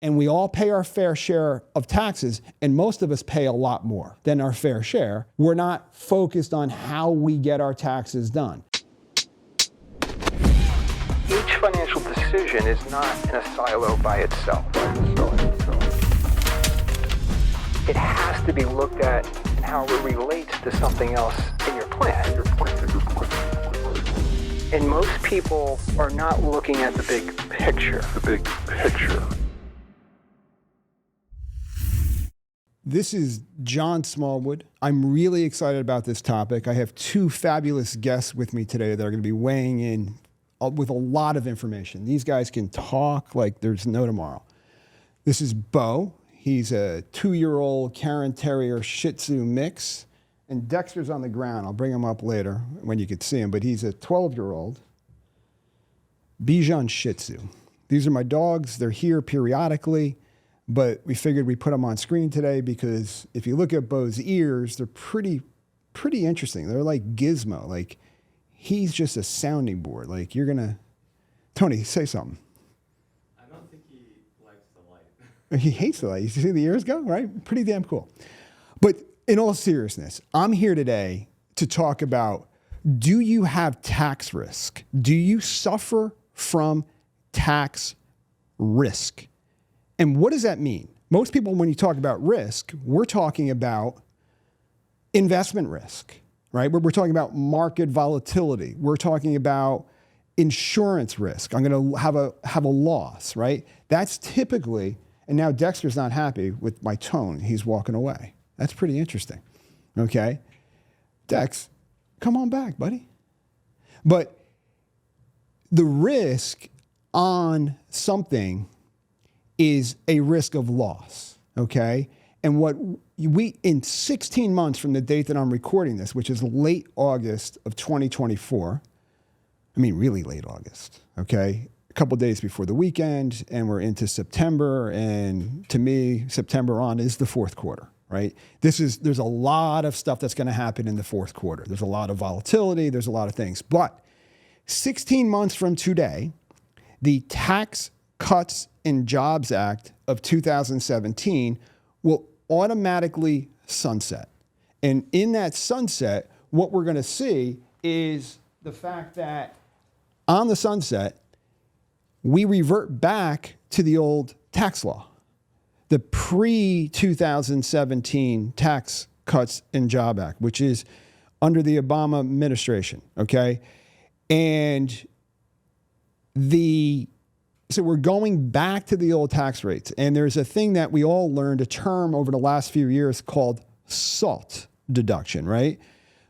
and we all pay our fair share of taxes, and most of us pay a lot more than our fair share, we're not focused on how we get our taxes done. Each financial decision is not in a silo by itself. It has to be looked at and how it relates to something else in your plan. And most people are not looking at the big picture. This is John Smallwood. I'm really excited about this topic. I have two fabulous guests with me today that are going to be weighing in with a lot of information. These guys can talk like there's no tomorrow. This is Bo. He's a 2-year-old Karen Terrier Shih Tzu mix. And Dexter's on the ground. I'll bring him up later when you can see him. But he's a 12-year-old Bichon Shih Tzu. These are my dogs. They're here periodically. But we figured we'd put them on screen today because if you look at Bo's ears, they're pretty interesting. They're like Gizmo. Like, he's just a sounding board. Like, you're going to... Tony, say something. I don't think he likes the light. He hates the light. You see the ears go, right? Pretty damn cool. But in all seriousness, I'm here today to talk about, do you have tax risk? Do you suffer from tax risk? And what does that mean? Most people, when you talk about risk, we're talking about investment risk, right? We're talking about market volatility. We're talking about insurance risk. I'm going to have a loss, right? That's typically, and now Dexter's not happy with my tone. He's walking away. That's pretty interesting, okay? Dex, come on back, buddy. But the risk on something is a risk of loss, okay? And what we, in 16 months from the date that I'm recording this, which is late August of 2024, I mean, really late August, okay? A couple of days before the weekend, and we're into September, and to me, September on is the fourth quarter, right? There's a lot of stuff that's gonna happen in the fourth quarter. There's a lot of volatility, there's a lot of things. But 16 months from today, the Tax Cuts and Jobs Act of 2017 will automatically sunset. And in that sunset, what we're gonna see is the fact that on the sunset, we revert back to the old tax law, the pre-2017 Tax Cuts and Job Act, which is under the Obama administration, okay? And so we're going back to the old tax rates. And there's a thing that we all learned, a term over the last few years called SALT deduction, right?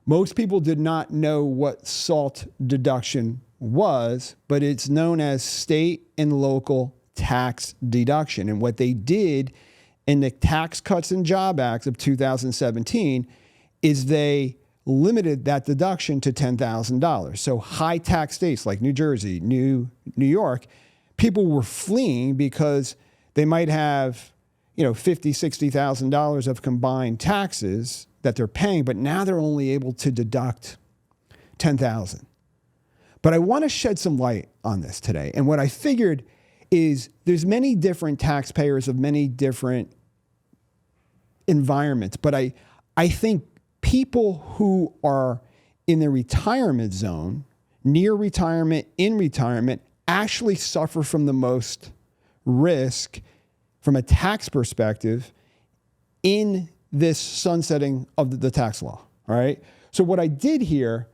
Most people did not know what SALT deduction was, but it's known as state and local tax deduction. And what they did in the Tax Cuts and Job Act of 2017 is they limited that deduction to $10,000. So high tax states like New Jersey, New York, people were fleeing because they might have, $50,000, $60,000 of combined taxes that they're paying, but now they're only able to deduct $10,000. But I want to shed some light on this today. And what I figured is there's many different taxpayers of many different environments, but I think people who are in the retirement zone, near retirement, in retirement, actually suffer from the most risk from a tax perspective in this sunsetting of the tax law, all right? So what I did here,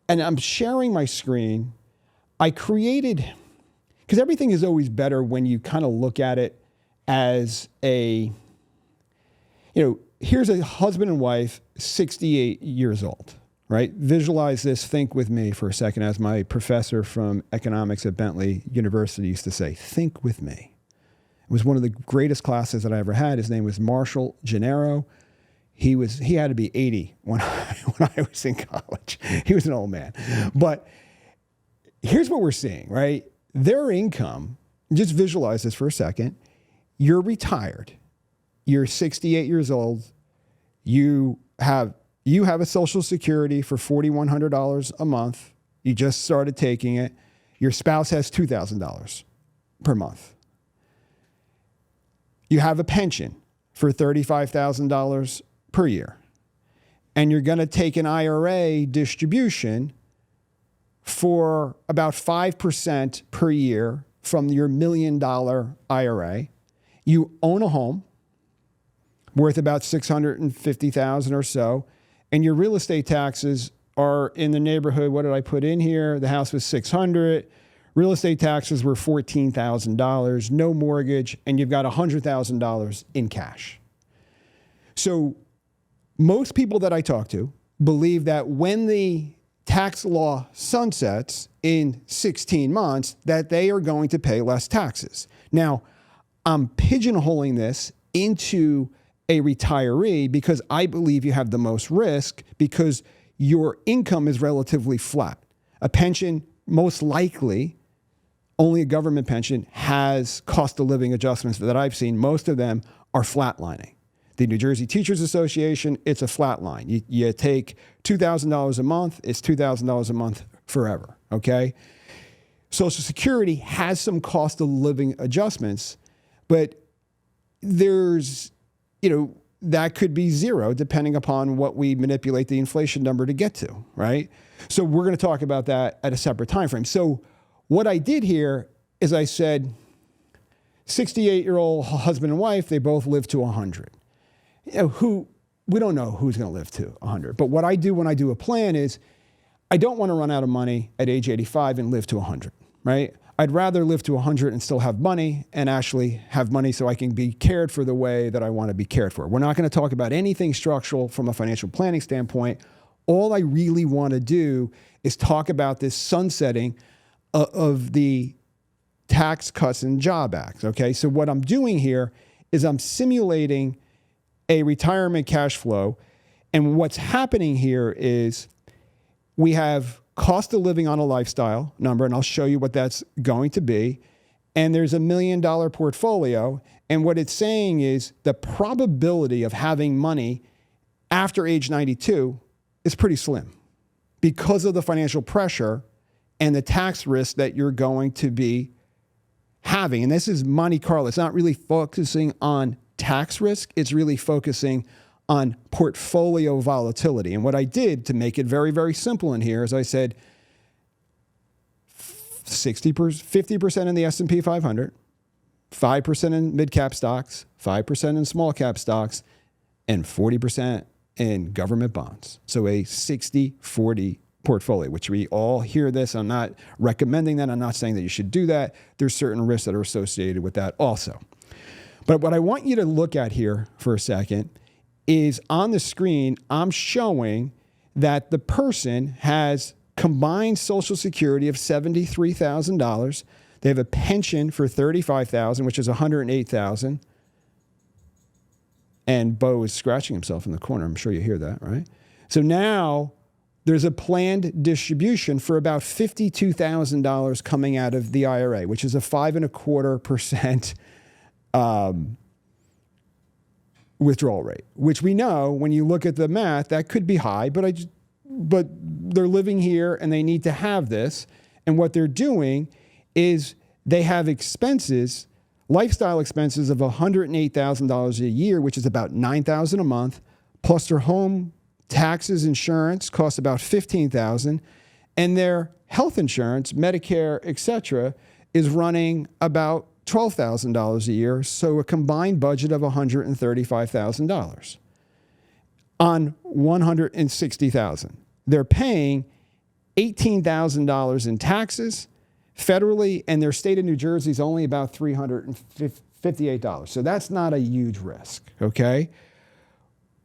and I'm sharing my screen, I created, because everything is always better when you kind of look at it as here's a husband and wife, 68 years old, right? Visualize this, think with me for a second, as my professor from economics at Bentley University used to say, think with me. It was one of the greatest classes that I ever had. His name was Marshall Gennaro. He had to be 80 when I was in college. He was an old man. But here's what we're seeing, right? Their income, just visualize this for a second. You're retired. You're 68 years old. You have a Social Security for $4,100 a month. You just started taking it. Your spouse has $2,000 per month. you have a pension for $35,000 per year, and you're going to take an IRA distribution for about 5% per year from your $1 million IRA. You own a home worth about $650,000 or so, and your real estate taxes are in the neighborhood. What did I put in here? The house was $600,000. Real estate taxes were $14,000, no mortgage, and you've got $100,000 in cash. So most people that I talk to believe that when the tax law sunsets in 16 months, that they are going to pay less taxes. Now, I'm pigeonholing this into a retiree because I believe you have the most risk because your income is relatively flat. A pension, most likely, only a government pension has cost of living adjustments that I've seen. Most of them are flatlining. The New Jersey Teachers Association, it's a flat line. You take $2,000 a month, it's $2,000 a month forever, okay? Social Security has some cost of living adjustments, but there's, that could be zero depending upon what we manipulate the inflation number to get to, right? So we're going to talk about that at a separate time frame. So what I did here is I said, 68-year-old husband and wife, they both live to 100. We don't know who's going to live to 100. But what I do when I do a plan is I don't want to run out of money at age 85 and live to 100, right? I'd rather live to 100 and still have money and actually have money so I can be cared for the way that I want to be cared for. We're not going to talk about anything structural from a financial planning standpoint. All I really want to do is talk about this sunsetting of the Tax Cuts and Job Act, okay? So what I'm doing here is I'm simulating a retirement cash flow, and what's happening here is we have cost of living on a lifestyle number, and I'll show you what that's going to be, and there's $1 million portfolio, and what it's saying is the probability of having money after age 92 is pretty slim because of the financial pressure and the tax risk that you're going to be having. And this is Monte Carlo. It's not really focusing on tax risk. It's really focusing on portfolio volatility. And what I did to make it very, very simple in here is I said 50% in the S&P 500, 5% in mid-cap stocks, 5% in small-cap stocks, and 40% in government bonds. So a 60-40 portfolio, which we all hear this. I'm not recommending that. I'm not saying that you should do that. There's certain risks that are associated with that also. But what I want you to look at here for a second is on the screen, I'm showing that the person has combined Social Security of $73,000. They have a pension for $35,000, which is $108,000. And Bo is scratching himself in the corner. I'm sure you hear that, right? So now there's a planned distribution for about $52,000 coming out of the IRA, which is a 5.25% withdrawal rate, which we know when you look at the math, that could be high, but they're living here and they need to have this. And what they're doing is they have expenses, lifestyle expenses of $108,000 a year, which is about $9,000 a month, plus their home taxes, insurance costs about $15,000, and their health insurance, Medicare, etc., is running about $12,000 a year, so a combined budget of $135,000 on $160,000. They're paying $18,000 in taxes federally, and their state of New Jersey is only about $358. So that's not a huge risk, okay?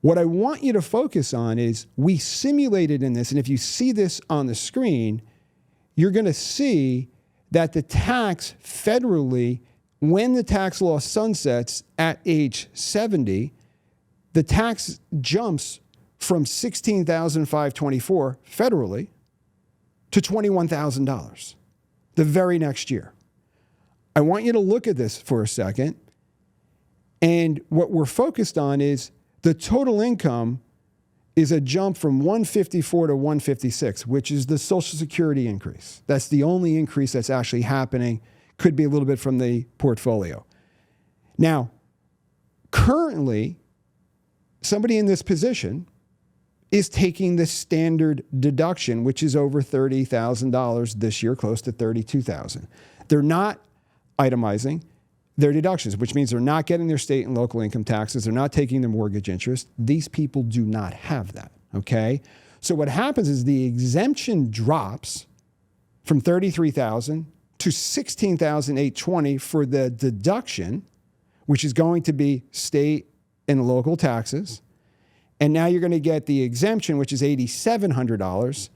What I want you to focus on is we simulated in this, and if you see this on the screen, you're going to see that the tax federally, when the tax law sunsets at age 70, the tax jumps from $16,524 federally to $21,000 the very next year. I want you to look at this for a second. And what we're focused on is the total income is a jump from 154 to 156, which is the Social Security increase. That's the only increase that's actually happening. Could be a little bit from the portfolio. Now, Currently, somebody in this position is taking the standard deduction, which is over $30,000 this year, close to $32,000. They're not itemizing their deductions, which means they're not getting their state and local income taxes. They're not taking their mortgage interest. These people do not have that, okay? So what happens is the exemption drops from $33,000 to $16,820 for the deduction, which is going to be state and local taxes. And now you're going to get the exemption, which is $8,700.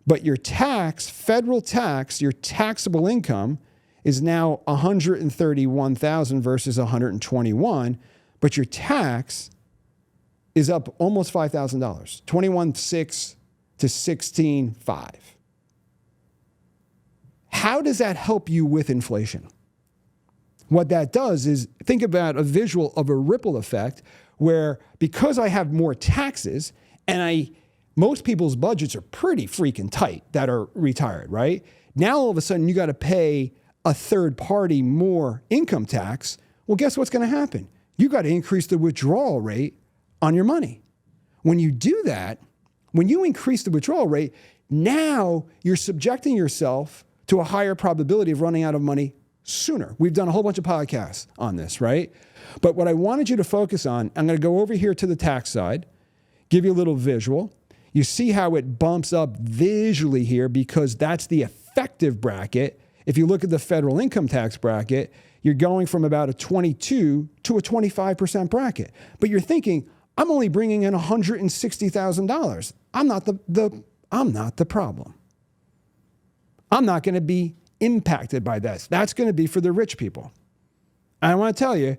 But your tax, federal tax, your taxable income is now $131,000 versus $121,000. But your tax is up almost $5,000, $21,600 to $16,500. How does that help you with inflation? What that does is think about a visual of a ripple effect where because I have more taxes and most people's budgets are pretty freaking tight that are retired, right? Now all of a sudden you got to pay a third party more income tax. Well, guess what's going to happen? You got to increase the withdrawal rate on your money. When you do that, when you increase the withdrawal rate, now you're subjecting yourself to a higher probability of running out of money sooner. We've done a whole bunch of podcasts on this, right? But what I wanted you to focus on, I'm going to go over here to the tax side, give you a little visual. You see how it bumps up visually here because that's the effective bracket. If you look at the federal income tax bracket, you're going from about a 22 to a 25% bracket. But you're thinking, I'm only bringing in $160,000. I'm not the problem. I'm not going to be impacted by this. That's going to be for the rich people. And I want to tell you,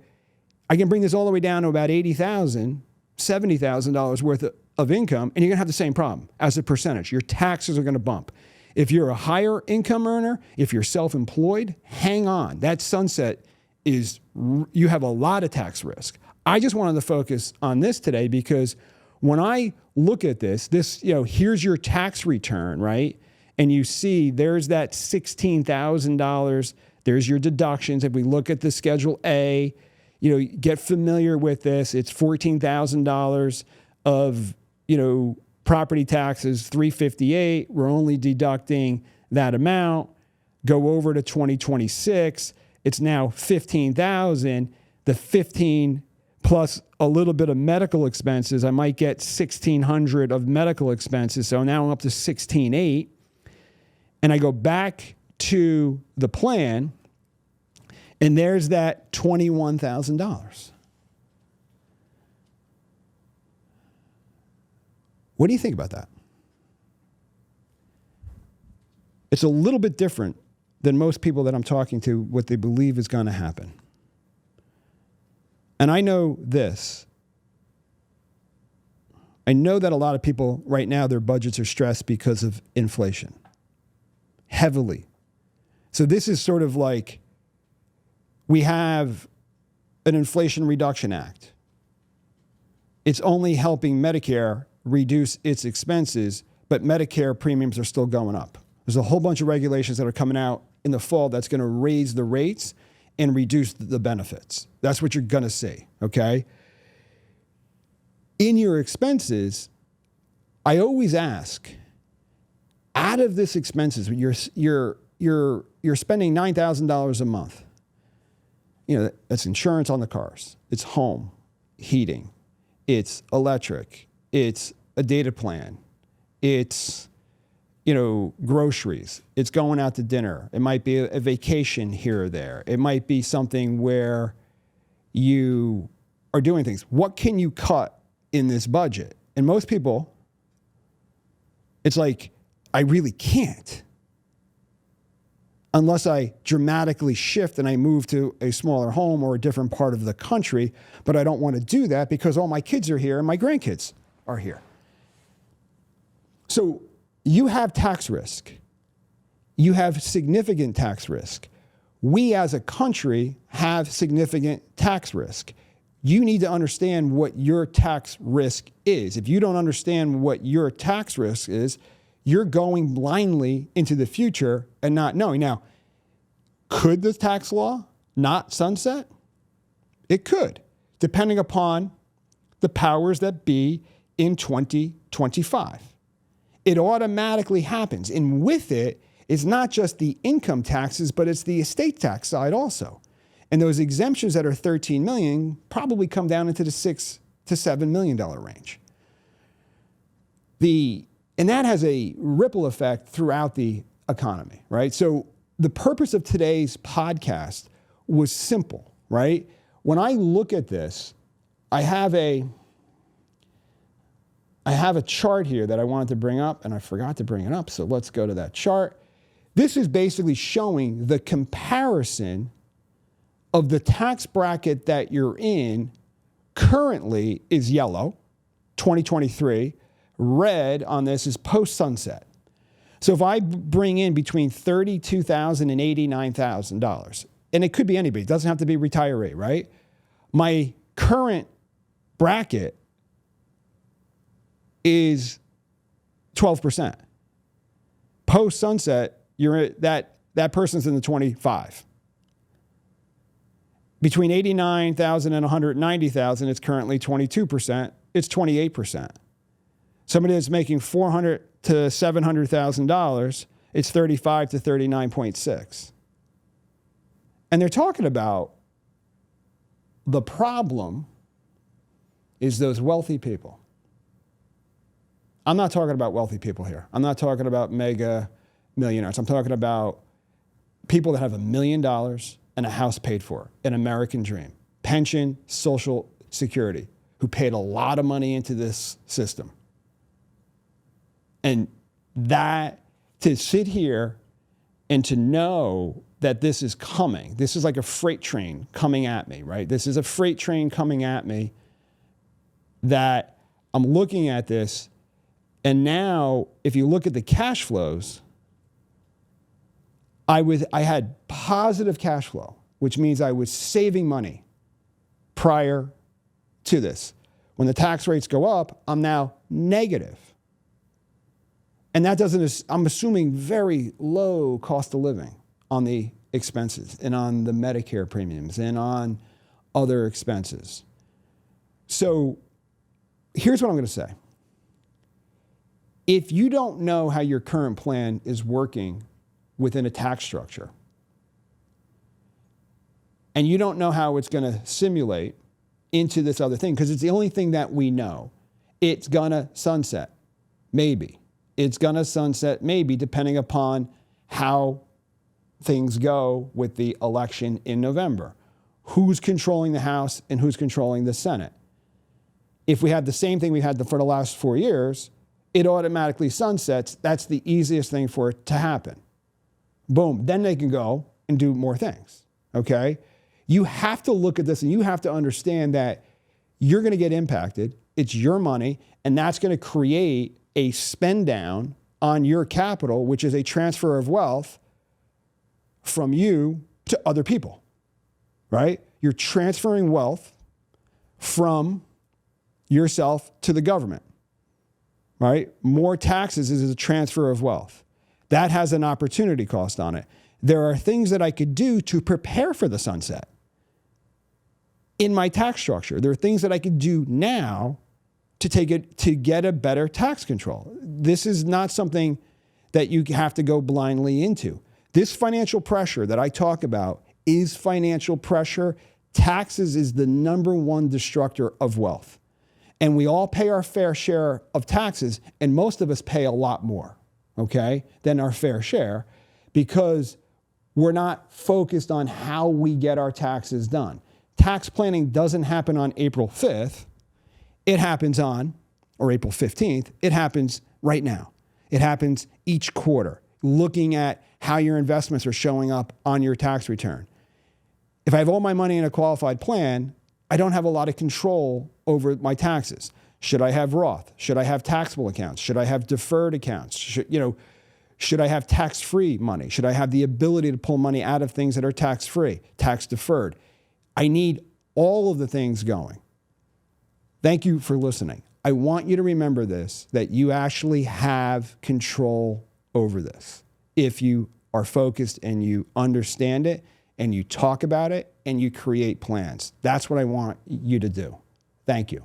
I can bring this all the way down to about $80,000, $70,000 worth of income, and you're going to have the same problem as a percentage. Your taxes are going to bump. If you're a higher income earner, if you're self-employed, hang on. That sunset is, you have a lot of tax risk. I just wanted to focus on this today because when I look at this, here's your tax return, right? And you see there's that $16,000. There's your deductions. If we look at the Schedule A, get familiar with this. It's $14,000 of, property taxes, $358. We're only deducting that amount. Go over to 2026. It's now $15,000. The 15 plus a little bit of medical expenses. I might get $1,600 of medical expenses. So now I'm up to $16,800. And I go back to the plan, and there's that $21,000. What do you think about that? It's a little bit different than most people that I'm talking to, what they believe is going to happen. And I know this. I know that a lot of people right now, their budgets are stressed because of inflation. Heavily. So this is sort of like we have an Inflation Reduction Act. It's only helping Medicare reduce its expenses, but Medicare premiums are still going up. There's a whole bunch of regulations that are coming out in the fall that's going to raise the rates and reduce the benefits. That's what you're going to see, okay? In your expenses, I always ask, out of this expenses, you're spending $9,000 a month. That's insurance on the cars. It's home, heating, it's electric, it's a data plan, it's groceries, it's going out to dinner. It might be a vacation here or there. It might be something where you are doing things. What can you cut in this budget? And most people, it's like, I really can't. Unless I dramatically shift and I move to a smaller home or a different part of the country, but I don't want to do that because all my kids are here and my grandkids are here. So you have tax risk. You have significant tax risk. We as a country have significant tax risk. You need to understand what your tax risk is. If you don't understand what your tax risk is, you're going blindly into the future and not knowing. Now, could the tax law not sunset? It could. depending upon the powers that be in 2025. It automatically happens. And with it, it's not just the income taxes, but it's the estate tax side also. And those exemptions that are $13 million probably come down into the $6 to $7 million range. And that has a ripple effect throughout the economy, right? So the purpose of today's podcast was simple, right? When I look at this, I have a chart here that I wanted to bring up, and I forgot to bring it up, so let's go to that chart. This is basically showing the comparison of the tax bracket that you're in currently is yellow, 2023. Red on this is post-sunset. So if I bring in between $32,000 and $89,000, and it could be anybody, it doesn't have to be retiree, right? My current bracket is 12%. Post-sunset, that person's in the 25. Between 89,000 and 190,000, it's currently 22%. It's 28%. Somebody that's making $400,000 to $700,000, it's 35 to 39.6. And they're talking about the problem is those wealthy people. I'm not talking about wealthy people here. I'm not talking about mega millionaires. I'm talking about people that have $1 million and a house paid for, an American dream, pension, Social Security, who paid a lot of money into this system. And that, to sit here and to know that this is coming, this is like a freight train coming at me, right? This is a freight train coming at me that I'm looking at this. And now, if you look at the cash flows, I had positive cash flow, which means I was saving money prior to this. When the tax rates go up, I'm now negative. And that I'm assuming very low cost of living on the expenses and on the Medicare premiums and on other expenses. So here's what I'm going to say. If you don't know how your current plan is working within a tax structure, and you don't know how it's going to simulate into this other thing, because it's the only thing that we know, it's going to sunset, maybe. It's going to sunset, maybe, depending upon how things go with the election in November. Who's controlling the House and who's controlling the Senate? If we had the same thing we had for the last 4 years, it automatically sunsets. That's the easiest thing for it to happen. Boom. Then they can go and do more things, okay? You have to look at this and you have to understand that you're going to get impacted. It's your money, and that's going to create a spend down on your capital, which is a transfer of wealth from you to other people, right? You're transferring wealth from yourself to the government, right? More taxes is a transfer of wealth. That has an opportunity cost on it. There are things that I could do to prepare for the sunset in my tax structure. There are things that I could do now to get a better tax control. This is not something that you have to go blindly into. This financial pressure that I talk about is financial pressure. Taxes is the number one destructor of wealth. And we all pay our fair share of taxes, and most of us pay a lot more, okay, than our fair share, because we're not focused on how we get our taxes done. Tax planning doesn't happen on April 5th. It happens or April 15th, it happens right now. It happens each quarter, looking at how your investments are showing up on your tax return. If I have all my money in a qualified plan, I don't have a lot of control over my taxes. Should I have Roth? Should I have taxable accounts? Should I have deferred accounts? Should I have tax-free money? Should I have the ability to pull money out of things that are tax-free, tax-deferred? I need all of the things going. Thank you for listening. I want you to remember this, that you actually have control over this if you are focused and you understand it and you talk about it and you create plans. That's what I want you to do. Thank you.